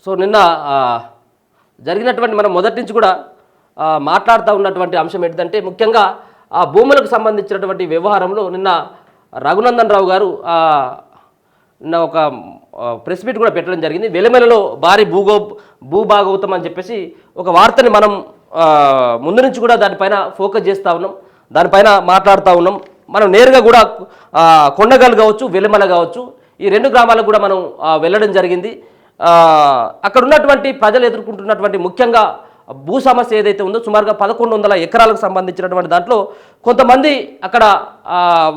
So నిన్న జరిగినటువంటి మనం మొదటి నుంచి కూడా మాట్లాడుతూ ఉన్నటువంటి అంశం ఏంటంటే ముఖ్యంగా ఆ భూములకు సంబంధించినటువంటి వ్యవహారంలో నిన్న రఘునందన్ రావు గారు నిన్న ఒక ప్రెస్ మీట్ కూడా పెట్టడం జరిగింది. వెలుమెలలో భారీ భూభాగవతం అని చెప్పేసి ఒక వార్తని మనం ముందు నుంచి కూడా దానిపైన ఫోకస్ చేస్తూ ఉన్నాం, దానిపైన మాట్లాడుతూ ఉన్నాం. మనం నేరుగా కూడా కొండగల్ కావచ్చు, వెలుమల కావచ్చు, ఈ రెండు గ్రామాలకు కూడా మనం వెళ్ళడం జరిగింది. అక్కడ ఉన్నటువంటి ప్రజలు ఎదుర్కొంటున్నటువంటి ముఖ్యంగా భూ సమస్య ఏదైతే ఉందో సుమారుగా 1100 ఎకరాలకు సంబంధించినటువంటి దాంట్లో కొంతమంది అక్కడ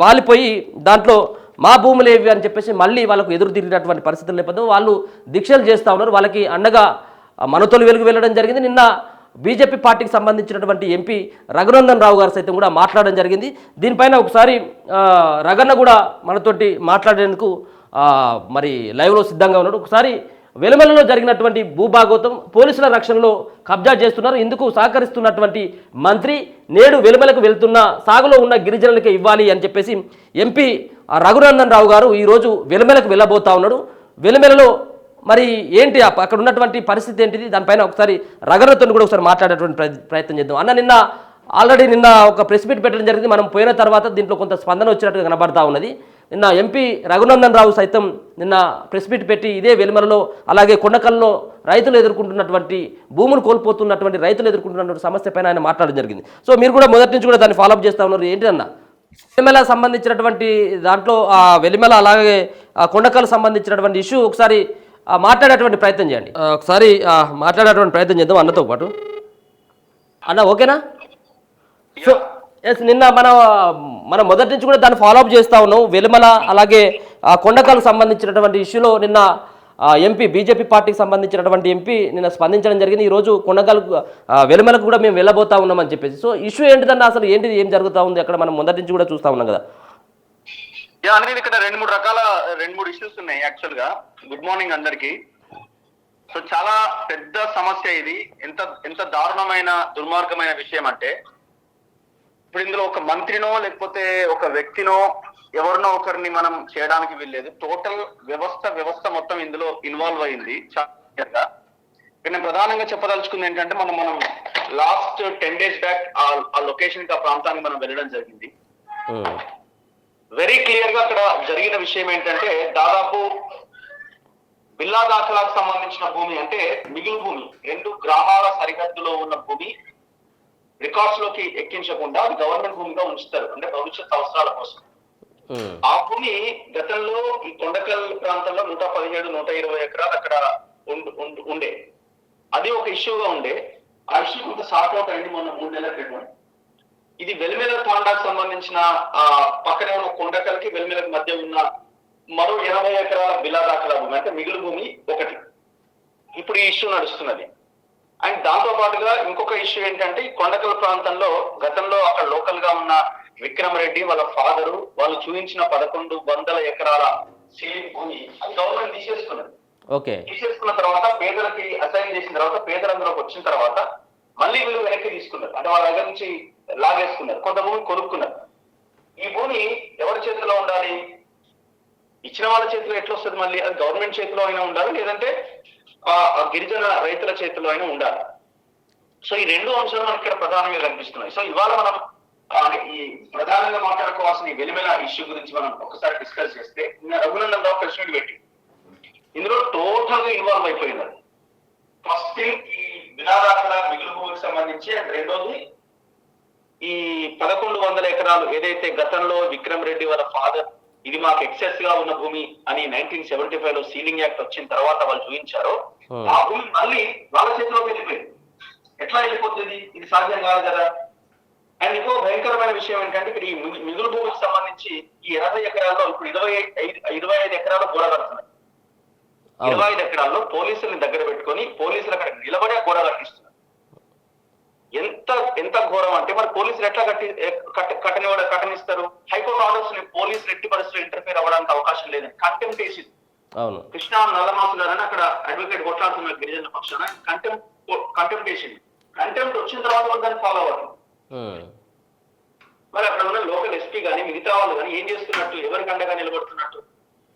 వాలిపోయి దాంట్లో మా భూములు ఏవి అని చెప్పేసి మళ్ళీ వాళ్ళకు ఎదురు తిరిగినటువంటి పరిస్థితులు నేపథ్యంలో వాళ్ళు దీక్షలు చేస్తూ ఉన్నారు. వాళ్ళకి అండగా మనతోలు వెలుగు వెళ్ళడం జరిగింది. నిన్న బీజేపీ పార్టీకి సంబంధించినటువంటి ఎంపీ రఘునందన్ రావు గారు సైతం కూడా మాట్లాడడం జరిగింది. దీనిపైన ఒకసారి రఘన్న కూడా మనతోటి మాట్లాడేందుకు మరి లైవ్లో సిద్ధంగా ఉన్నాడు. ఒకసారి వెలుమలలో జరిగినటువంటి భూభాగవతం, పోలీసుల రక్షణలో కబ్జా చేస్తున్నారు, ఇందుకు సహకరిస్తున్నటువంటి మంత్రి నేడు వెలుమలకు వెళ్తున్న సాగులో ఉన్న గిరిజనులకే ఇవ్వాలి అని చెప్పేసి ఎంపీ రఘునందన్ రావు గారు ఈరోజు వెలుమలకు వెళ్ళబోతా ఉన్నాడు. వెలుమలలో మరి ఏంటి అక్కడ ఉన్నటువంటి పరిస్థితి ఏంటిది, దానిపైన ఒకసారి రఘునందన్తో కూడా ఒకసారి మాట్లాడేటువంటి ప్రయత్నం చేద్దాం. అన్న నిన్న ఆల్రెడీ ఒక ప్రెస్ మీట్ పెట్టడం జరిగింది. మనం పోయిన తర్వాత దీంట్లో కొంత స్పందన వచ్చినట్టుగా కనబడతా ఉన్నది. నిన్న ఎంపీ రఘునందన్ రావు సైతం నిన్న ప్రెస్ మీట్ పెట్టి ఇదే వెలుమలలో అలాగే కొండకల్లో రైతులు ఎదుర్కొంటున్నటువంటి భూములు కోల్పోతున్నటువంటి రైతులు ఎదుర్కొంటున్నటువంటి సమస్య పైన ఆయన మాట్లాడడం జరిగింది. సో మీరు కూడా మొదటి నుంచి కూడా దాన్ని ఫాలోఅప్ చేస్తూ ఉన్నారు. ఏంటన్నా వెలిమెల సంబంధించినటువంటి దాంట్లో వెలిమెల అలాగే కొండకల్లు సంబంధించినటువంటి ఇష్యూ ఒకసారి మాట్లాడేటువంటి ప్రయత్నం చేయండి. ఒకసారి మాట్లాడేటువంటి ప్రయత్నం చేద్దాం అన్నతో పాటు. అన్న ఓకేనా? సో ఎస్, నిన్న మనం మొదటి నుంచి కూడా దాన్ని ఫాలోఅప్ చేస్తూ ఉన్నాం. వెలుమల అలాగే కొండకల్లుకు సంబంధించినటువంటి ఇష్యూలో నిన్న ఎంపీ బీజేపీ పార్టీకి సంబంధించినటువంటి ఎంపీ నిన్న స్పందించడం జరిగింది. ఈరోజు కొండకల్లు వెలుమలకు కూడా మేము వెళ్ళబోతా ఉన్నామని చెప్పేసి. సో ఇష్యూ ఏంటిదన్నా, అసలు ఏంటిది, ఏం జరుగుతూ ఉంది అక్కడ? మనం మొదటి నుంచి కూడా చూస్తూ ఉన్నాం కదా. అనేది ఇక్కడ రెండు మూడు ఇష్యూస్ ఉన్నాయి యాక్చువల్ గా. గుడ్ మార్నింగ్ అందరికి. సో చాలా పెద్ద సమస్య ఇది. ఎంత దారుణమైన దుర్మార్గమైన విషయం అంటే, ఇప్పుడు ఇందులో ఒక మంత్రినో లేకపోతే ఒక వ్యక్తినో ఎవరినో ఒకరిని మనం చేయడానికి వీల్లేదు. టోటల్ వ్యవస్థ మొత్తం ఇందులో ఇన్వాల్వ్ అయింది. చాలా నేను ప్రధానంగా చెప్పదలుచుకుంది ఏంటంటే, మనం లాస్ట్ 10 days బ్యాక్ ఆ లొకేషన్ కి, ఆ ప్రాంతానికి మనం వెళ్ళడం జరిగింది. వెరీ క్లియర్ గా అక్కడ జరిగిన విషయం ఏంటంటే, దాదాపు బిల్లా దాఖలాకు సంబంధించిన భూమి, అంటే మిగులు భూమి, 2 గ్రామాల సరిహద్దులో ఉన్న భూమి రికార్డ్స్ లోకి ఎక్కించకుండా గవర్నమెంట్ భూమిగా ఉంచుతారు, అంటే భవిష్యత్ అవసరాల కోసం. ఆ భూమి గతంలో ఈ కొండకల్ ప్రాంతంలో 117-120 ఎకరాలు అక్కడ ఉండే. అది ఒక ఇష్యూగా ఉండే. ఆ ఇష్యూ కొంత సార్ట్ అవుట్ అయింది మొన్న 3 నెలల క్రితం. ఇది వెలిమెల తాండాకు సంబంధించిన పక్కనే ఉన్న కొండకల్కి వెలిమెలకు మధ్య ఉన్న మరో 80 ఎకరాల బిల్లా దాఖలా భూమి, అంటే మిగులు భూమి ఒకటి. ఇప్పుడు ఈ ఇష్యూ నడుస్తున్నది. అండ్ దాంతో పాటుగా ఇంకొక ఇష్యూ ఏంటంటే, ఈ కొండకల్ ప్రాంతంలో గతంలో అక్కడ లోకల్ గా ఉన్న విక్రమ్ రెడ్డి వాళ్ళ ఫాదరు వాళ్ళు చూపించిన 1100 ఎకరాల సీలింగ్ భూమి అది గవర్నమెంట్ తీసేసుకున్నది. తీసేసుకున్న తర్వాత పేదలకి అసైన్ చేసిన తర్వాత, పేదలందరూకి వచ్చిన తర్వాత మళ్ళీ వీళ్ళు వెనక్కి తీసుకున్నారు. అంటే వాళ్ళ దగ్గర నుంచి లాగేసుకున్నారు, కొంత భూమి కొనుక్కున్నారు. ఈ భూమి ఎవరి చేతిలో ఉండాలి? ఇచ్చిన వాళ్ళ చేతిలో ఎట్లా వస్తుంది? మళ్ళీ అది గవర్నమెంట్ చేతిలో అయినా ఉండాలి, లేదంటే గిరిజన రైతుల చేతిలో అయినా ఉండాలి. సో ఈ 2 అంశాలు మనకి ఇక్కడ ప్రధానంగా కనిపిస్తున్నాయి. సో ఇవాళ మనం ఈ ప్రధానంగా మాట్లాడుకోవాల్సిన ఈ వెలిమెల ఇష్యూ గురించి మనం ఒకసారి డిస్కస్ చేస్తే, రఘునందన్ రావు ప్రెస్ మీట్ పెట్టి ఇందులో టోటల్ గా ఇన్వాల్వ్ అయిపోయింది. ఫస్ట్ ఈ బినాదాఖల మిగులు భూమికి సంబంధించి, అండ్ రెండోది ఈ 1100 ఎకరాలు ఏదైతే గతంలో విక్రమ్ రెడ్డి వాళ్ళ ఫాదర్ ఇది మాకు ఎక్సెస్ గా ఉన్న భూమి అని 1975 లో సీలింగ్ యాక్ట్ వచ్చిన తర్వాత వాళ్ళు చూపించారో, ఆ భూమి మళ్ళీ వాళ్ళ చేతిలోకి వెళ్ళిపోయింది. ఎట్లా వెళ్ళిపోతుంది? ఇది సాధ్యం కాదు కదా. అండ్ ఇంకో భయంకరమైన విషయం ఏంటంటే, ఇక్కడ ఈ మిగులు భూమికి సంబంధించి ఈ 80 ఎకరాల్లో ఇప్పుడు 25 ఎకరాలు గోడ కడుతున్నాయి. 25 ఎకరాల్లో పోలీసుల్ని దగ్గర పెట్టుకొని పోలీసులు అక్కడ నిలబడే గోడ కట్టిస్తున్నారు. ఎంత ఘోరం అంటే, మరి పోలీసులు ఎట్లా కట్టనిస్తారు? హైకోర్టు ఆర్డర్స్ పోలీసులు ఎట్టి పరిస్థితుల్లో ఇంటర్ఫేర్ అవ్వడానికి అవకాశం లేదని కంటెంప్ట్ వేసింది. కృష్ణా నల్లమాసులని అక్కడ అడ్వకేట్ కొట్లాడుతున్నారు గిరిజన పక్షాన, కంటెంప్ట్ వేసింది. కంటెంప్ట్ వచ్చిన తర్వాత దాన్ని ఫాలో అవ్వాలి. మరి అక్కడ ఉన్న లోకల్ ఎస్పీ కానీ మిగతా వాళ్ళు కానీ ఏం చేస్తున్నట్టు, ఎవరికి అండగా నిలబడుతున్నట్టు?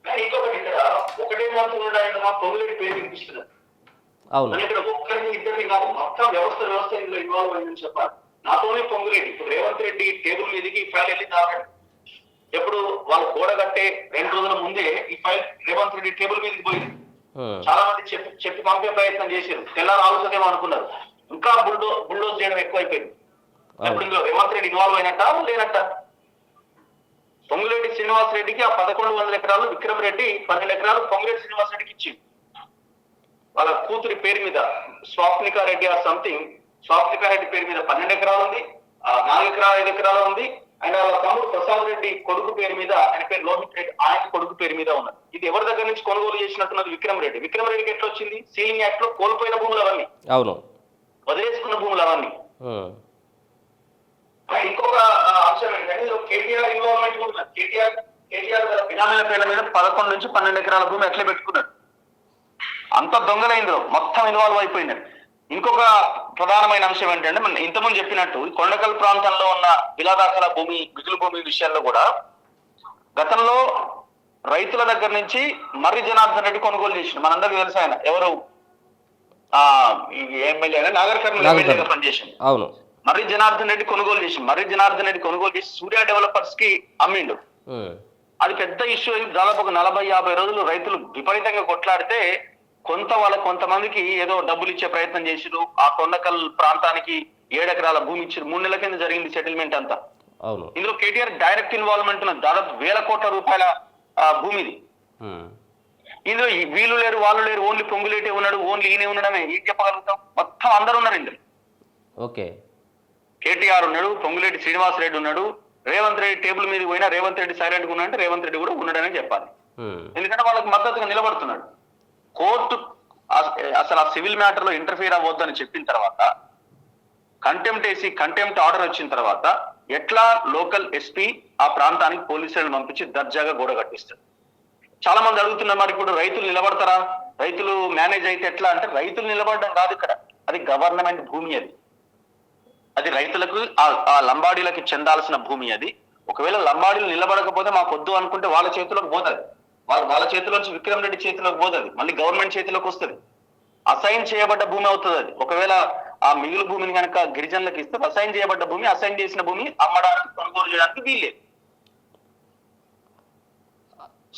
కానీ ఇంకొకటి, ఇక్కడ ఒకటే మంత్రులు ఆయన మా పొంగులేటి పేరు వినిపిస్తున్నారు. అవును. కానీ ఇక్కడ ఒక్కరిని ఇద్దరిని కాదు, మొత్తం వ్యవస్థ ఇందులో ఇన్వాల్వ్ అయిందని చెప్పాలి. నాతోనే పొంగులేటి ఇప్పుడు రేవంత్ రెడ్డి టేబుల్ మీదకి ఈ ఫైల్ వెళ్ళి దాకాడు. ఎప్పుడు వాళ్ళు గోడ కట్టే 2 రోజుల ముందే ఈ ఫైల్ రేవంత్ రెడ్డి టేబుల్ మీదకి పోయింది. చాలా మంది చెప్పి పంపే ప్రయత్నం చేశారు. తెల్లారు ఆలోచనేమో అనుకున్నారు. ఇంకా బుల్డోజ్ చేయడం ఎక్కువైపోయింది. ఇప్పుడు ఇందులో రేవంత్ రెడ్డి ఇన్వాల్వ్ అయినట్ట లేనట్ట? పొంగులేటి శ్రీనివాస్ రెడ్డికి ఆ 1100 ఎకరాలు, విక్రమ్ రెడ్డి 12 ఎకరాలు పొంగులేటి శ్రీనివాస్ రెడ్డికి ఇచ్చింది. వాళ్ళ కూతురి పేరు మీద స్వాప్నికా రెడ్డి ఆర్ సంథింగ్, స్వాప్నికా రెడ్డి పేరు మీద 12 ఎకరాలు ఉంది, 4 ఎకరాలు 5 ఎకరాలు ఉంది. ఆయన వాళ్ళ తమ్ముడు ప్రసాద్ రెడ్డి కొడుకు పేరు మీద, ఆయన పేరు లోహిత్ రెడ్డి, ఆయన కొడుకు పేరు మీద ఉన్నది. ఇది ఎవరి దగ్గర నుంచి కొనుగోలు చేసినట్టున్నది? విక్రమ్ రెడ్డి. విక్రమ్ రెడ్డికి ఎట్లా వచ్చింది? సీలింగ్ యాక్ట్ లో కోల్పోయిన భూములు అవన్నీ, అవును, వదిలేసుకున్న భూములు అవన్నీ. ఇంకొక అంశం ఏంటంటే కేటీఆర్ ఇన్వాల్వ్మెంట్ కూడా ఉన్నది. కేటీఆర్ బినామీల పేర్ల మీద 11 నుంచి 12 ఎకరాల భూమి ఎట్లా పెట్టుకున్నాడు. అంత దొంగలైందో మొత్తం ఇన్వాల్వ్ అయిపోయినాడు. ఇంకొక ప్రధానమైన అంశం ఏంటంటే, మనం ఇంతకుముందు చెప్పినట్టు ఈ కొండకల్ ప్రాంతంలో ఉన్న విలాదాఖల భూమి, మిగులు భూమి విషయాల్లో కూడా గతంలో రైతుల దగ్గర నుంచి మర్రి జనార్దన్ రెడ్డి కొనుగోలు చేసిండు. మనందరికీ తెలుసు ఆయన ఎవరు, ఎమ్మెల్యే నాగర్ కర్నూలు ఎమ్మెల్యేగా పనిచేసింది. అవును. మర్రి జనార్దన్ రెడ్డి కొనుగోలు చేసి, సూర్య డెవలపర్స్ కి అమ్మిండు. అది పెద్ద ఇష్యూ. దాదాపు ఒక 40-50 రోజులు రైతులు విపరీతంగా కొట్లాడితే కొంతమందికి ఏదో డబ్బులు ఇచ్చే ప్రయత్నం చేసిరు. ఆ కొండకల్ ప్రాంతానికి 7 ఎకరాల భూమి ఇచ్చారు. 3 నెలల కింద జరిగింది సెటిల్మెంట్ అంతా. అవును. ఇందులో కేటీఆర్ డైరెక్ట్ ఇన్వాల్వ్మెంట్ ఉన్నది. దాదాపు 1000 కోట్ల రూపాయల భూమిది. ఇందులో వీళ్ళు లేరు, వాళ్ళు లేరు, ఓన్లీ పొంగులేటే ఉన్నాడు, ఓన్లీ ఈయనే ఉండడమే. ఏం చెప్పగలుగుతాం? మొత్తం అందరు ఉన్నారు ఇందులో. ఓకే. కేటీఆర్ ఉన్నాడు, పొంగులేటి శ్రీనివాస్ రెడ్డి ఉన్నాడు, రేవంత్ రెడ్డి టేబుల్ మీద పోయినా రేవంత్ రెడ్డి సైలెంట్ గా ఉన్నాడంటే రేవంత్ రెడ్డి కూడా ఉన్నాడనే చెప్పాలి. ఎందుకంటే వాళ్ళకి మద్దతుగా నిలబడుతున్నాడు. కోర్టు అసలు ఆ సివిల్ మ్యాటర్ లో ఇంటర్ఫియర్ అవ్వద్దని చెప్పిన తర్వాత, కంటెంప్ట్ ఆర్డర్ వచ్చిన తర్వాత ఎట్లా లోకల్ ఎస్పీ ఆ ప్రాంతానికి పోలీసులను పంపించి దర్జాగా గోడ కట్టిస్తాడు. చాలా మంది అడుగుతున్నారు, మరి ఇప్పుడు రైతులు నిలబడతారా, రైతులు మేనేజ్ అయితే ఎట్లా అంటే, రైతులు నిలబడడం కాదు ఇక్కడ, అది గవర్నమెంట్ భూమి. అది రైతులకు ఆ లంబాడీలకి చెందాల్సిన భూమి. అది ఒకవేళ లంబాడీలు నిలబడకపోతే మాకు వద్దు అనుకుంటే వాళ్ళ చేతిలోకి పోతుంది. వాళ్ళ చేతిలోంచి విక్రమ్ రెడ్డి చేతిలోకి పోతుంది, మళ్ళీ గవర్నమెంట్ చేతిలోకి వస్తుంది. అసైన్ చేయబడ్డ భూమి అవుతుంది అది. ఒకవేళ ఆ మిగులు భూమిని కనుక గిరిజనులకు ఇస్తే అసైన్ చేయబడ్డ భూమి, అసైన్ చేసిన భూమి అమ్మడానికి, కొనుగోలు చేయడానికి వీల్లేదు.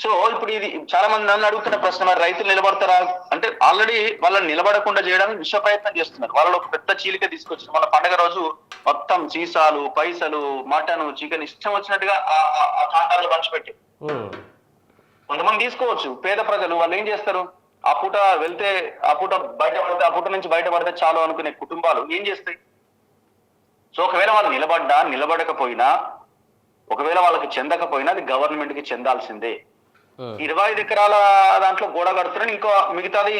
సో ఇప్పుడు ఇది చాలా మంది నన్ను అడుగుతున్న ప్రశ్న, మరి రైతులు నిలబడతారా అంటే, ఆల్రెడీ వాళ్ళని నిలబడకుండా చేయడానికి విశ్వ ప్రయత్నం చేస్తున్నారు. వాళ్ళలో ఒక పెద్ద చీలిక తీసుకొచ్చారు. మన పండగ రోజు మొత్తం సీసాలు, పైసలు, మటన్, చికెన్ ఇష్టం వచ్చినట్టుగా ఆ కాంటాల్లో పంచిపెట్టి, కొంతమంది తీసుకోవచ్చు. పేద ప్రజలు వాళ్ళు ఏం చేస్తారు, ఆ పూట వెళ్తే, ఆ పూట ఆ పూట నుంచి బయటపడితే చాలు అనుకునే కుటుంబాలు ఏం చేస్తాయి? సో ఒకవేళ వాళ్ళు నిలబడకపోయినా, ఒకవేళ వాళ్ళకి చెందకపోయినా అది గవర్నమెంట్ కి చెందాల్సిందే. 25 ఎకరాల దాంట్లో గోడ కడుతున్నాడు. ఇంకో మిగతాది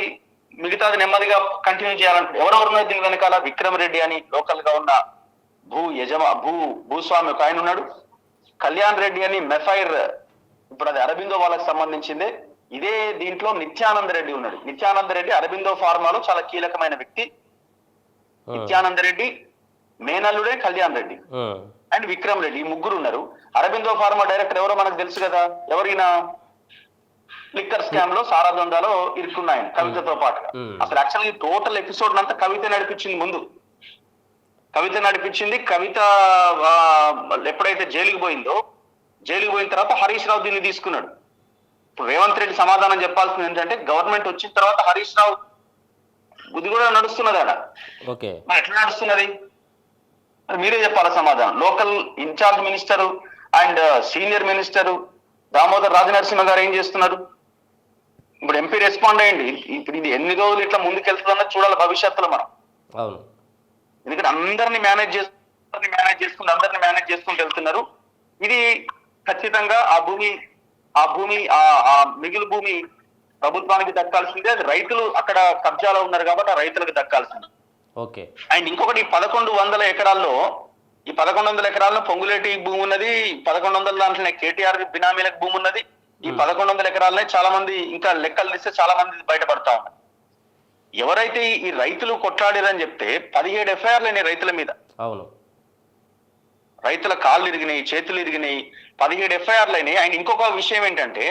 నెమ్మదిగా కంటిన్యూ చేయాలంటే ఎవరెవరున్నారు దీని వెనకాల? విక్రమ్ రెడ్డి అని లోకల్ గా ఉన్న భూస్వామి ఒక ఆయన ఉన్నాడు. కళ్యాణ్ రెడ్డి అని మెఫైర్, ఇప్పుడు అది అరబిందో వాళ్ళకి సంబంధించిందే. ఇదే దీంట్లో నిత్యానంద రెడ్డి ఉన్నాడు. నిత్యానంద రెడ్డి అరబిందో ఫార్మాలో చాలా కీలకమైన వ్యక్తి. నిత్యానంద రెడ్డి మేనల్లుడే కళ్యాణ్ రెడ్డి అండ్ విక్రమ్ రెడ్డి, ఈ ముగ్గురు ఉన్నారు. అరబిందో ఫార్మా డైరెక్టర్ ఎవరో మనకు తెలుసు కదా, ఎవరైనా లిక్కర్ స్కామ్ లో, సారా దందాలో ఇరుక్కున్నాయన కవితతో పాటుగా. అసలు యాక్చువల్గా టోటల్ ఎపిసోడ్ అంతా కవిత నడిపించింది. కవిత ఎప్పుడైతే జైలుకి పోయిన తర్వాత హరీష్ రావు దీన్ని తీసుకున్నాడు. ఇప్పుడు రేవంత్ రెడ్డి సమాధానం చెప్పాల్సింది ఏంటంటే, గవర్నమెంట్ వచ్చిన తర్వాత హరీష్ రావు ఇది కూడా నడుస్తున్నది ఆడ. మరి ఎట్లా నడుస్తున్నది మీరే చెప్పాలి సమాధానం. Local in-charge minister and senior minister Damodar Rajanarasimha గారు ఏం చేస్తున్నారు? ఇప్పుడు ఎంపీ రెస్పాండ్ అయ్యండి. ఇప్పుడు ఇది ఎన్ని రోజులు ఇట్లా ముందుకెళ్తుందన్నది చూడాలి భవిష్యత్తులో మనం. ఎందుకంటే అందరినీ మేనేజ్ చేసుకుంటూ వెళ్తున్నారు. ఇది ఖచ్చితంగా ఆ మిగులు భూమి ప్రభుత్వానికి దక్కాల్సిందే. అది రైతులు అక్కడ కబ్జాలో ఉన్నారు కాబట్టి ఆ రైతులకు దక్కాల్సిందే. ఓకే. అండ్ ఇంకొకటి, 1100 ఎకరాల్లో, ఈ 1100 ఎకరాల్లో పొంగులేటి భూమి ఉన్నది. 1100 దాంట్లోనే కేటీఆర్ బినామీలకు భూమి ఉన్నది. ఈ 1100 ఎకరాలనే చాలా మంది, ఇంకా లెక్కలు తీస్తే చాలా మంది బయటపడతా ఉన్నారు. ఎవరైతే ఈ రైతులు కొట్లాడారని చెప్తే 17 ఎఫ్ఐఆర్లు అయినాయి రైతుల మీద. అవును, రైతుల కాళ్ళు ఇరిగినాయి, చేతులు ఇరిగినాయి, 17 ఎఫ్ఐఆర్లు అయినాయి. అండ్ ఇంకొక విషయం ఏంటంటే,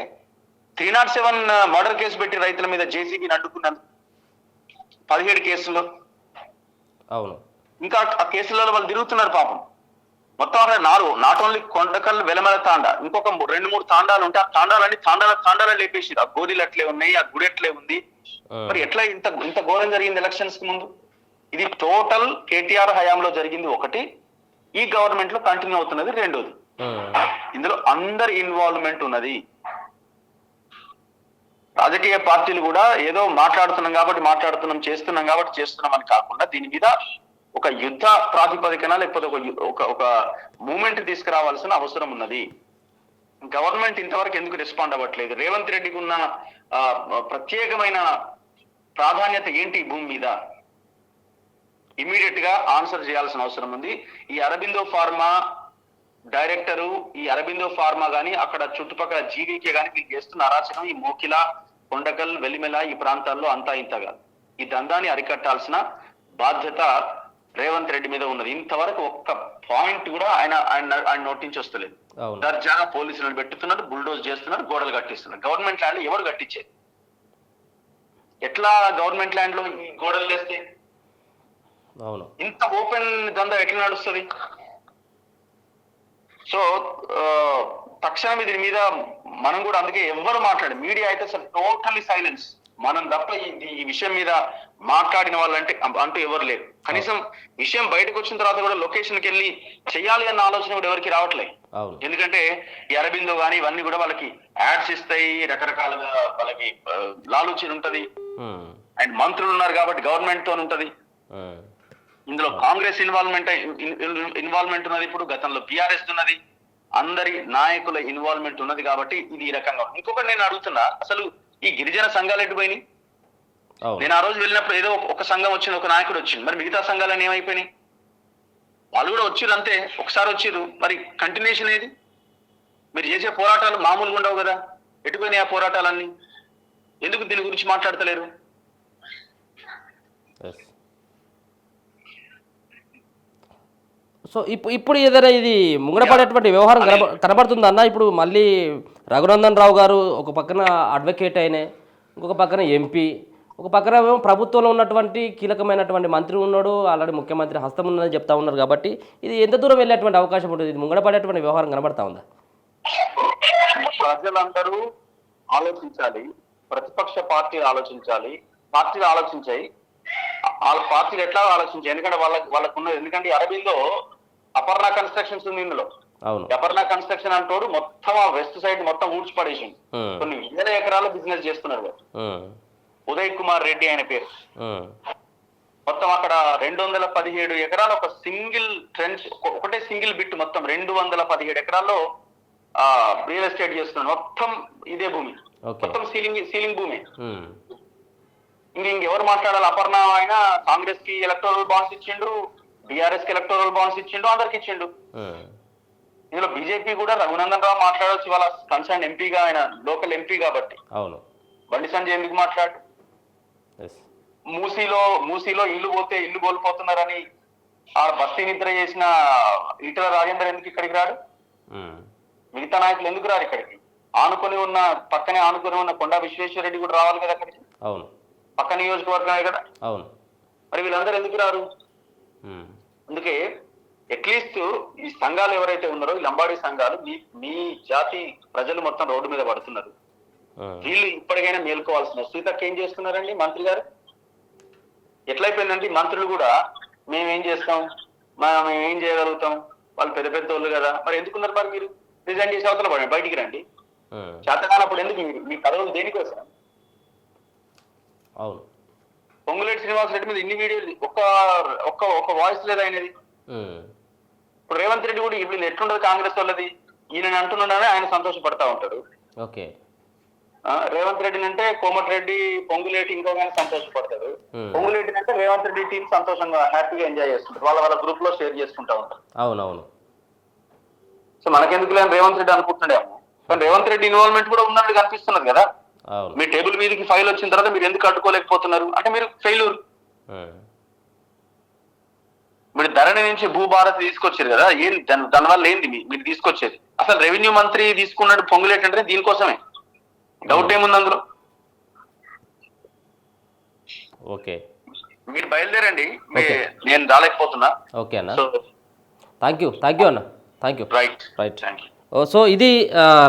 307 మర్డర్ కేసు పెట్టి రైతుల మీద జేసీబీని అడ్డుకున్నాను. 17 కేసులు. అవును. ఇంకా ఆ కేసులలో వాళ్ళు తిరుగుతున్నారు పాపం. మొత్తం అక్కడ 4 నాట్ ఓన్లీ కొండకల్ వెలమల తాండా, ఇంకొక 2-3 తాండాలు ఉంటే ఆ తాండాలన్నీ తాండాలు లేపేసి, ఆ గోరీలు అట్లే ఉన్నాయి, ఆ గుడి అట్లే ఉంది. మరి ఎట్లా ఇంత ఘోరం జరిగింది ఎలక్షన్స్ కి ముందు? ఇది టోటల్ కేటీఆర్ హయాంలో జరిగింది ఒకటి, ఈ గవర్నమెంట్ లో కంటిన్యూ అవుతున్నది రెండోది. ఇందులో అందరి ఇన్వాల్వ్మెంట్ ఉన్నది. రాజకీయ పార్టీలు కూడా ఏదో మాట్లాడుతున్నాం కాబట్టి చేస్తున్నాం అని కాకుండా దీని మీద ఒక యుద్ధ ప్రాతిపదికన లేకపోతే ఒక మూమెంట్ తీసుకురావాల్సిన అవసరం ఉన్నది. గవర్నమెంట్ ఇంతవరకు ఎందుకు రెస్పాండ్ అవ్వట్లేదు? రేవంత్ రెడ్డికి ఉన్న ప్రత్యేకమైన ప్రాధాన్యత ఏంటి భూమి మీద? ఇమీడియట్ గా ఆన్సర్ చేయాల్సిన అవసరం ఉంది. ఈ అరబిందో ఫార్మా డైరెక్టరు, ఈ అరబిందో ఫార్మా గాని అక్కడ చుట్టుపక్కల జీవీకే గాని వీళ్ళు చేస్తున్న అరాచకం ఈ మోకిల, కొండకల్, వెలిమెల ఈ ప్రాంతాల్లో అంతా ఇంతగా ఈ దందాన్ని అరికట్టాల్సిన బాధ్యత రేవంత్ రెడ్డి మీద ఉన్నది. ఇంతవరకు ఒక్క పాయింట్ కూడా ఆయన నోటి నుంచి వస్తలేదు. దర్జాగా పోలీసులను పెట్టుతున్నారు, బుల్డోజ్ చేస్తున్నారు, గోడలు కట్టిస్తున్నారు. గవర్నమెంట్ ల్యాండ్ ఎవరు కట్టించేది? ఎట్లా గవర్నమెంట్ ల్యాండ్ లో ఈ గోడలు వేస్తే ఇంత ఓపెన్ దందా ఎట్లా నడుస్తుంది? సో తక్షణం దీని మీద మనం కూడా, అందుకే ఎవరు మీడియా అయితే అసలు టోటల్లీ సైలెన్స్. మనం తప్ప ఈ విషయం మీద మాట్లాడిన వాళ్ళంటే అంటూ ఎవరు లేరు. కనీసం విషయం బయటకు వచ్చిన తర్వాత కూడా లొకేషన్కి వెళ్ళి చేయాలి అన్న ఆలోచన కూడా ఎవరికి రావట్లేదు. ఎందుకంటే ఈ అరబిందో కానీ ఇవన్నీ కూడా వాళ్ళకి యాడ్స్ ఇస్తాయి, రకరకాలుగా వాళ్ళకి లాలూచి ఉంటది, అండ్ మంత్రులు ఉన్నారు కాబట్టి గవర్నమెంట్ తో ఉంటది. ఇందులో కాంగ్రెస్ ఇన్వాల్వ్మెంట్ ఉన్నది, ఇప్పుడు గతంలో బీఆర్ఎస్ ఉన్నది, అందరి నాయకుల ఇన్వాల్వ్మెంట్ ఉన్నది కాబట్టి ఇది ఈ రకంగా. ఇంకొకటి నేను అడుగుతున్నా, అసలు ఈ గిరిజన సంఘాలు ఎటు పోయినాయి? నేను ఆ రోజు వెళ్ళినప్పుడు ఏదో ఒక సంఘం వచ్చింది, ఒక నాయకుడు వచ్చింది, మరి మిగతా సంఘాలన్నీ ఏమైపోయినాయి? వాళ్ళు కూడా వచ్చిర్రు అంతే, ఒకసారి వచ్చిర్రు, మరి కంటిన్యూషన్ ఏది? మీరు చేసే పోరాటాలు మామూలుగా ఉండవు కదా, ఎటుపోయినాయి ఆ పోరాటాలన్నీ? ఎందుకు దీని గురించి మాట్లాడతలేరు? సో ఇప్పుడు ఏదైనా ఇది ముంగడపడేటువంటి వ్యవహారం కనబడుతుందన్న. ఇప్పుడు మళ్ళీ రఘునందన్ రావు గారు ఒక పక్కన అడ్వకేట్ అయినే, ఇంకొక పక్కన ఎంపీ, ఒక పక్కన ప్రభుత్వంలో ఉన్నటువంటి కీలకమైనటువంటి మంత్రి ఉన్నాడు, ఆల్రెడీ ముఖ్యమంత్రి హస్తం ఉన్నదని చెప్తా ఉన్నారు. కాబట్టి ఇది ఎంత దూరం వెళ్ళేటువంటి అవకాశం ఉంటుంది? ఇది ముంగడపడేటువంటి వ్యవహారం కనబడతా ఉందా? ప్రజలందరూ ఆలోచించాలి, ప్రతిపక్ష పార్టీలు ఆలోచించాలి, పార్టీలు ఆలోచించాయి, పార్టీలు ఎట్లా ఆలోచించాయి? ఎందుకంటే వాళ్ళకు ఉన్నది. ఎందుకంటే అరబిందో అపర్ణ కన్స్ట్రక్షన్స్ ఉంది ఇందులో. అపర్ణ కన్స్ట్రక్షన్ అంటోడు మొత్తం ఆ వెస్ట్ సైడ్ మొత్తం ఊడ్చి పడేసింది. కొన్ని వేల ఎకరాలు బిజినెస్ చేస్తున్నారు. ఉదయ్ కుమార్ రెడ్డి ఆయన పేరు. మొత్తం అక్కడ 217 ఎకరాలు ఒక సింగిల్ ట్రెంచ్, ఒకటే సింగిల్ బిట్ మొత్తం 217 ఎకరాల్లో రియల్ ఎస్టేట్ చేస్తున్నాడు. మొత్తం ఇదే భూమి, మొత్తం సీలింగ్ భూమి. ఇంకెవరు మాట్లాడాలి? అపర్ణ ఆయన కాంగ్రెస్ కి ఎలక్టోరల్ బాండ్స్ ఇచ్చిండు, బీఆర్ఎస్ కి ఎలక్టోరల్ బాండ్స్ ఇచ్చిండు, అందరికి ఇచ్చిండు. ఇందులో బీజేపీ కూడా రఘునందన్ రావు మాట్లాడవచ్చు, వాళ్ళ కన్సర్న్ ఎంపీగా, ఆయన లోకల్ ఎంపీ కాబట్టి. బండి సంజయ్ ఎందుకు మాట్లాడు? మూసీలో ఇల్లు పోతే ఇల్లు కోల్పోతున్నారని ఆ బస్తీ నిద్ర చేసిన ఈటల రాజేందర్ ఎందుకు ఇక్కడికి రాడు? మిగతా నాయకులు ఎందుకు రారు ఇక్కడికి? పక్కనే ఆనుకొని ఉన్న కొండా విశ్వేశ్వరరెడ్డి కూడా రావాలి కదా అక్కడికి, పక్క నియోజకవర్గమే కదా. మరి వీళ్ళందరూ ఎందుకు రారు? అందుకే అట్లీస్ట్ ఈ సంఘాలు ఎవరైతే ఉన్నారో, ఈ లంబాడీ సంఘాలు, మీ జాతి ప్రజలు మొత్తం రోడ్డు మీద పడుతున్నారు, వీళ్ళు ఇప్పటికైనా మేల్కోవాల్సిన. సీతక్క ఏం చేస్తున్నారండి మంత్రి గారు? ఎట్లయిపోయిందంటే మంత్రులు కూడా మేమేం చేస్తాం, మేము ఏం చేయగలుగుతాం, వాళ్ళు పెద్ద పెద్ద వాళ్ళు కదా, మరి ఎందుకున్నారు? మరి మీరు రిజైన్ చేసి అవతల పడండి, బయటికి రండి. చేతకానప్పుడు ఎందుకు మీ పదవులు దేనికోసం? పొంగులేటి శ్రీనివాసరెడ్డి మీద ఇన్ని వీడియోలు, ఒక్క వాయిస్ లేదు ఆయనది. ఇప్పుడు రేవంత్ రెడ్డి కూడా ఇప్పుడు ఎట్లుండదు కాంగ్రెస్ వాళ్ళది, ఈయన అంటున్నాడని ఆయన సంతోషపడతా ఉంటాడు. రేవంత్ రెడ్డిని అంటే కోమటిరెడ్డి, పొంగులేటి ఇంకొక సంతోషపడతాడు. పొంగులేటిని అంటే రేవంత్ రెడ్డి టీం సంతోషంగా హ్యాపీగా ఎంజాయ్ చేస్తుంటారు, వాళ్ళ గ్రూప్ లో షేర్ చేసుకుంటా ఉంటారు. అవునవును. సో మనకెందుకు లేని రేవంత్ రెడ్డి అనుకుంటున్నాడేమో, కానీ రేవంత్ రెడ్డి ఇన్వాల్వ్మెంట్ కూడా ఉన్నట్టు కనిపిస్తున్నది కదా. మీ టేబుల్ మీదకి ఫైల్ వచ్చిన తర్వాత మీరు ఎందుకు అడ్డుకోలేకపోతున్నారు అంటే మీరు ఫెయిల్యూర్. మీరు ధరణి నుంచి భూభారత్ తీసుకొచ్చారు కదా, దానివల్ల ఏంది మీరు తీసుకొచ్చేది? అసలు రెవెన్యూ మంత్రి తీసుకున్నట్టు పొంగులేట్ అంటే దీనికోసమే. డౌట్ ఏముంది అందులో? మీరు బయలుదేరండి. Okay. నేను రాలేకపోతున్నా. ఓకే అన్న, సో థ్యాంక్ యూ అన్న, thank you. Right right. Thank you. So ఇది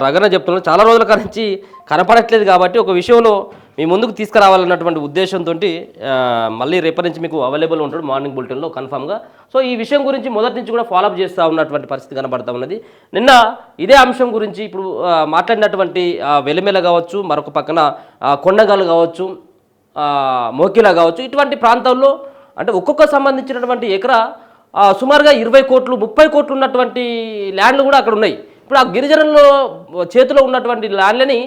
రగన చెప్తున్నాను, చాలా రోజుల నుంచి కనపడట్లేదు కాబట్టి ఒక విషయంలో మీ ముందుకు తీసుకురావాలన్నటువంటి ఉద్దేశంతో మళ్ళీ రేపటి నుంచి మీకు అవైలబుల్ ఉంటాడు మార్నింగ్ బులెటిన్లో కన్ఫామ్గా. సో ఈ విషయం గురించి మొదటి నుంచి కూడా ఫాలోఅప్ చేస్తూ ఉన్నటువంటి పరిస్థితి కనబడతా ఉన్నది. నిన్న ఇదే అంశం గురించి ఇప్పుడు మాట్లాడినటువంటి వెలిమెల కావచ్చు, మరొక పక్కన కొండగల్ కావచ్చు, మోకిలా కావచ్చు, ఇటువంటి ప్రాంతాల్లో అంటే ఒక్కొక్క సంబంధించినటువంటి ఎకరా సుమారుగా 20 కోట్లు 30 కోట్లు ఉన్నటువంటి ల్యాండ్లు కూడా అక్కడ ఉన్నాయి. ఇప్పుడు ఆ గిరిజనుల్లో చేతిలో ఉన్నటువంటి ల్యాండ్లని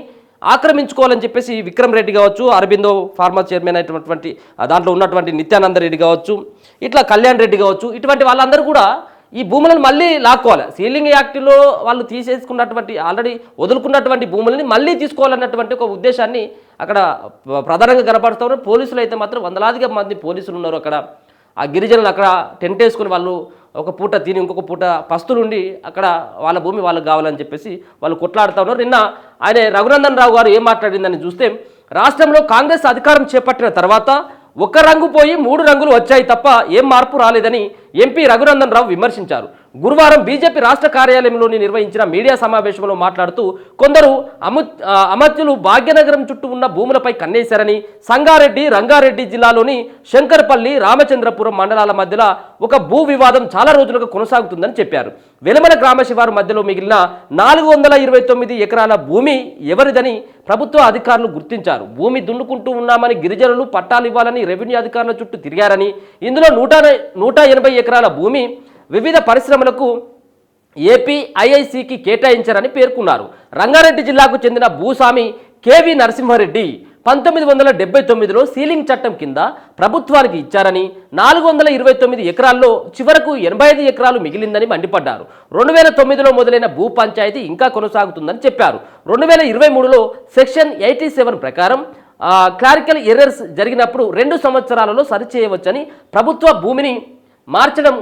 ఆక్రమించుకోవాలని చెప్పేసి విక్రమ్ రెడ్డి కావచ్చు, అరబిందో ఫార్మా చైర్మన్ అయినటువంటి దాంట్లో ఉన్నటువంటి నిత్యానంద రెడ్డి కావచ్చు, ఇట్లా కళ్యాణ్ రెడ్డి కావచ్చు, ఇటువంటి వాళ్ళందరూ కూడా ఈ భూములను మళ్ళీ లాక్కోవాలి. సీలింగ్ యాక్ట్లో వాళ్ళు తీసేసుకున్నటువంటి ఆల్రెడీ వదులుకున్నటువంటి భూములని మళ్ళీ తీసుకోవాలన్నటువంటి ఒక ఉద్దేశాన్ని అక్కడ ప్రధానంగా కనపడుతూ ఉన్నారు. పోలీసులు అయితే మాత్రం వందలాదిగా మంది పోలీసులు ఉన్నారు అక్కడ. ఆ గిరిజనులు అక్కడ టెంట్ వేసుకుని వాళ్ళు ఒక పూట తిని ఇంకొక పూట పస్తులుండి అక్కడ వాళ్ళ భూమి వాళ్ళకి కావాలని చెప్పేసి వాళ్ళు కొట్లాడుతూ ఉన్నారు. నిన్న ఆయన రఘునందన్ రావు గారు ఏం మాట్లాడిందని చూస్తే, రాష్ట్రంలో కాంగ్రెస్ అధికారం చేపట్టిన తర్వాత ఒక రంగు పోయి 3 రంగులు వచ్చాయి తప్ప ఏం మార్పు రాలేదని ఎంపీ రఘునందన్ రావు విమర్శించారు. గురువారం బీజేపీ రాష్ట్ర కార్యాలయంలోని నిర్వహించిన మీడియా సమావేశంలో మాట్లాడుతూ, కొందరు అమత్యులు భాగ్యనగరం చుట్టూ ఉన్న భూములపై కన్నేశారని, సంగారెడ్డి రంగారెడ్డి జిల్లాలోని శంకర్పల్లి రామచంద్రపురం మండలాల మధ్యలో ఒక భూ వివాదం చాలా రోజులుగా కొనసాగుతుందని చెప్పారు. వెలమల గ్రామ శివారు మధ్యలో మిగిలిన 429 ఎకరాల భూమి ఎవరిదని ప్రభుత్వ అధికారులు గుర్తించారు. భూమి దున్నుకుంటూ ఉన్నామని గిరిజనులు పట్టాలు ఇవ్వాలని రెవెన్యూ అధికారుల చుట్టూ తిరిగారని, ఇందులో 180 ఎకరాల భూమి వివిధ పరిశ్రమలకు ఏపీఐఐసికి కేటాయించారని పేర్కొన్నారు. రంగారెడ్డి జిల్లాకు చెందిన భూస్వామి కేవి నరసింహారెడ్డి 1979లో సీలింగ్ చట్టం కింద ప్రభుత్వానికి ఇచ్చారని, 429 ఎకరాల్లో చివరకు 85 ఎకరాలు మిగిలిందని మండిపడ్డారు. 2009లో మొదలైన భూ పంచాయతీ ఇంకా కొనసాగుతుందని చెప్పారు. 2023లో సెక్షన్ 87 ప్రకారం క్లారికల్ ఎర్రర్స్ జరిగినప్పుడు 2 సంవత్సరాలలో సరిచేయవచ్చని, ప్రభుత్వ భూమిని మార్చడం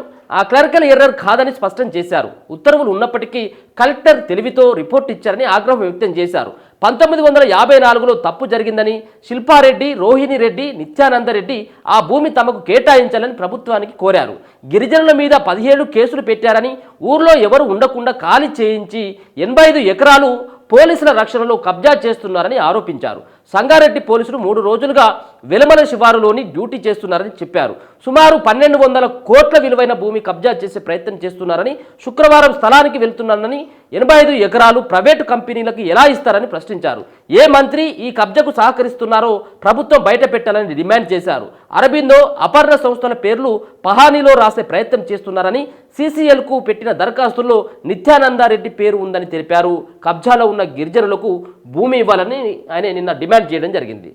క్లరికల్ ఎర్రర్ కాదని స్పష్టం చేశారు. ఉత్తర్వులు ఉన్నప్పటికీ కలెక్టర్ తెలివితో రిపోర్ట్ ఇచ్చారని ఆగ్రహం వ్యక్తం చేశారు. 1954లో తప్పు జరిగిందని శిల్పారెడ్డి, రోహిణి రెడ్డి, నిత్యానందరెడ్డి ఆ భూమి తమకు కేటాయించాలని ప్రభుత్వానికి కోరారు. గిరిజనుల మీద 17 కేసులు పెట్టారని, ఊర్లో ఎవరు ఉండకుండా ఖాళీ చేయించి 85 ఎకరాలు పోలీసుల రక్షణలో కబ్జా చేస్తున్నారని ఆరోపించారు. సంగారెడ్డి పోలీసులు 3 రోజులుగా వెలమల శివారులోని డ్యూటీ చేస్తున్నారని చెప్పారు. సుమారు 1200 కోట్ల విలువైన భూమి కబ్జా చేసే ప్రయత్నం చేస్తున్నారని, శుక్రవారం స్థలానికి వెళ్తున్నారని, 85 ఎకరాలు ప్రైవేటు కంపెనీలకు ఎలా ఇస్తారని ప్రశ్నించారు. ఏ మంత్రి ఈ కబ్జాకు సహకరిస్తున్నారో ప్రభుత్వం బయట పెట్టాలని డిమాండ్ చేశారు. అరబిందో, అపర్ణ సంస్థల పేర్లు పహానీలో రాసే ప్రయత్నం చేస్తున్నారని, సీసీఎల్కు పెట్టిన దరఖాస్తుల్లో నిత్యానందారెడ్డి పేరు ఉందని తెలిపారు. కబ్జాలో ఉన్న గిరిజనులకు భూమి ఇవ్వాలని ఆయన నిన్న డిమాండ్ చేయడం జరిగింది.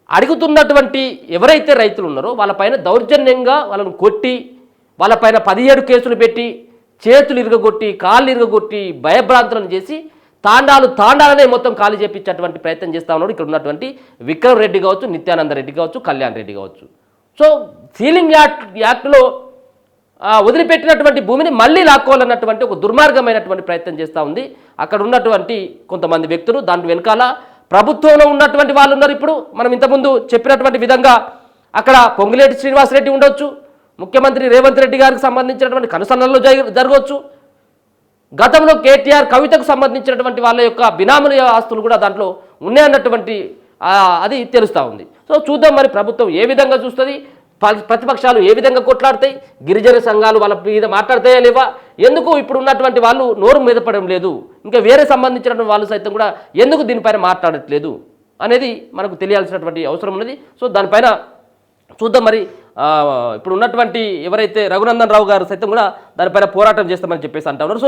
అడుగుతున్నటువంటి ఎవరైతే రైతులు ఉన్నారో వాళ్ళపైన దౌర్జన్యంగా వాళ్ళను కొట్టి, వాళ్ళపైన 17 కేసులు పెట్టి, చేతులు ఇరగొట్టి, కాళ్ళు ఇరగొట్టి, భయభ్రాంతులను చేసి తాండాలనే మొత్తం ఖాళీ చేపించేటువంటి ప్రయత్నం చేస్తూ ఉన్నాడు ఇక్కడ ఉన్నటువంటి విక్రమ్ రెడ్డి కావచ్చు, నిత్యానంద రెడ్డి కావచ్చు, కళ్యాణ్ రెడ్డి కావచ్చు. సో సీలింగ్ యాక్ట్లో వదిలిపెట్టినటువంటి భూమిని మళ్ళీ లాక్కోవాలన్నటువంటి ఒక దుర్మార్గమైనటువంటి ప్రయత్నం చేస్తూ ఉంది అక్కడ ఉన్నటువంటి కొంతమంది వ్యక్తులు. దాని వెనకాల ప్రభుత్వంలో ఉన్నటువంటి వాళ్ళు ఉన్నారు. ఇప్పుడు మనం ఇంతకుముందు చెప్పినటువంటి విధంగా అక్కడ పొంగులేటి శ్రీనివాసరెడ్డి ఉండొచ్చు, ముఖ్యమంత్రి రేవంత్ రెడ్డి గారికి సంబంధించినటువంటి కనుసన్నల్లో జరగవచ్చు. గతంలో కేటీఆర్ కవితకు సంబంధించినటువంటి వాళ్ళ యొక్క బినామీల ఆస్తులు కూడా దాంట్లో ఉన్నాయన్నటువంటి అది తెలుస్తూ ఉంది. సో చూద్దాం మరి ప్రభుత్వం ఏ విధంగా చూస్తుంది, ప్రతిపక్షాలు ఏ విధంగా కొట్లాడతాయి, గిరిజన సంఘాలు వాళ్ళ మీద మాట్లాడతాయా లేవా, ఎందుకు ఇప్పుడు ఉన్నటువంటి వాళ్ళు నోరు మీదపడడం లేదు, ఇంకా వేరే సంబంధించినటువంటి వాళ్ళు సైతం కూడా ఎందుకు దీనిపైన మాట్లాడట్లేదు అనేది మనకు తెలియాల్సినటువంటి అవసరం ఉన్నది. సో దానిపైన చూద్దాం మరి. ఇప్పుడు ఉన్నటువంటి ఎవరైతే రఘునందన్ రావు గారు సైతం కూడా దానిపైన పోరాటం చేస్తామని చెప్పేసి అంటా ఉన్నారు. సో